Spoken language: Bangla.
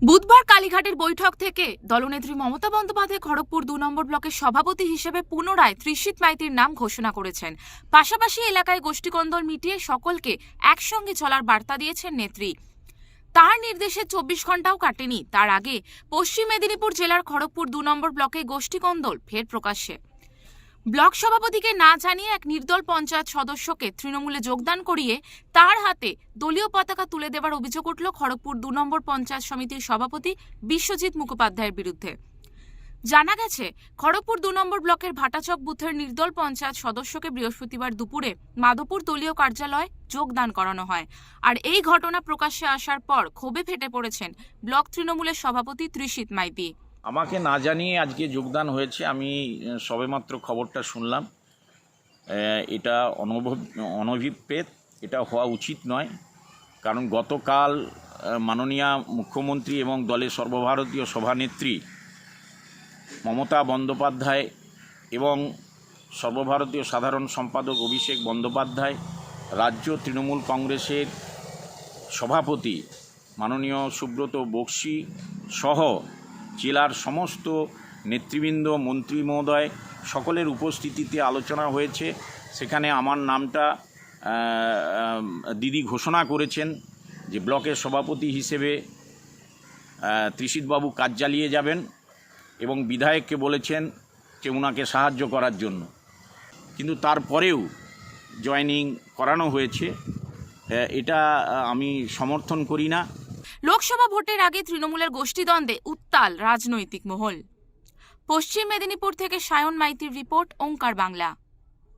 বুধবার কালীঘাটের বৈঠক থেকে দলনেত্রী মমতা বন্দ্যোপাধ্যায় খড়গপুর ২ নম্বর ব্লকের সভাপতি হিসেবে পুনরায় ত্রিশিত মাইতির নাম ঘোষণা করেছেন। পাশাপাশি এলাকায় গোষ্ঠীকন্দল মিটিয়ে সকলকে একসঙ্গে চলার বার্তা দিয়েছেন নেত্রী। তার নির্দেশে ২৪ ঘন্টাও কাটেনি তার আগে পশ্চিম মেদিনীপুর জেলার খড়গপুর ২ নম্বর ব্লকে গোষ্ঠীকন্দল ফের প্রকাশ্যে। ব্লক সভাপতিকে না জানিয়ে এক নির্দল পঞ্চায়েত সদস্যকে তৃণমূলে যোগদান করিয়ে তার হাতে দলীয় পতাকা তুলে দেওয়ার অভিযোগ উঠল খড়গপুর ২ নম্বর পঞ্চায়েত সমিতির সভাপতি বিশ্বজিৎ মুখোপাধ্যায়ের বিরুদ্ধে। জানা গেছে, খড়গপুর ২ নম্বর ব্লকের ভাটাচক বুথের নির্দল পঞ্চায়েত সদস্যকে বৃহস্পতিবার দুপুরে মাধবপুর দলীয় কার্যালয়ে যোগদান করানো হয়। আর এই ঘটনা প্রকাশ্যে আসার পর ক্ষোভে ফেটে পড়েছেন ব্লক তৃণমূলের সভাপতি ত্রিশিত মাইতি। আমাকে না জানিয়ে আজকে যোগদান হয়েছে। আমি সবেমাত্র খবরটা শুনলাম। এটা অনভিপ্রেত, এটা হওয়া উচিত নয়। কারণ গতকাল মাননীয় মুখ্যমন্ত্রী এবং দলের সর্বভারতীয় সভানেত্রী মমতা বন্দ্যোপাধ্যায় এবং সর্বভারতীয় সাধারণ সম্পাদক অভিষেক বন্দ্যোপাধ্যায়, রাজ্য তৃণমূল কংগ্রেসের সভাপতি মাননীয় সুব্রত বক্সী সহ জেলার সমস্ত নেতৃবৃন্দ, মন্ত্রী মহোদয় সকলের উপস্থিতিতে আলোচনা হয়েছে। সেখানে আমার নামটা দিদি ঘোষণা করেছেন যে ব্লকের সভাপতি হিসেবে ত্রিশিতবাবু কাজ চালিয়ে যাবেন এবং বিধায়ককে বলেছেন যে ওনাকে সাহায্য করার জন্য। কিন্তু তারপরেও জয়েনিং করানো হয়েছে, এটা আমি সমর্থন করি না। লোকসভা ভোটের আগে তৃণমূলের গোষ্ঠীদ্বন্দ্বে উত্তাল রাজনৈতিক মহল। পশ্চিম মেদিনীপুর থেকে সায়ন মাইতির রিপোর্ট, ওঙ্কার বাংলা।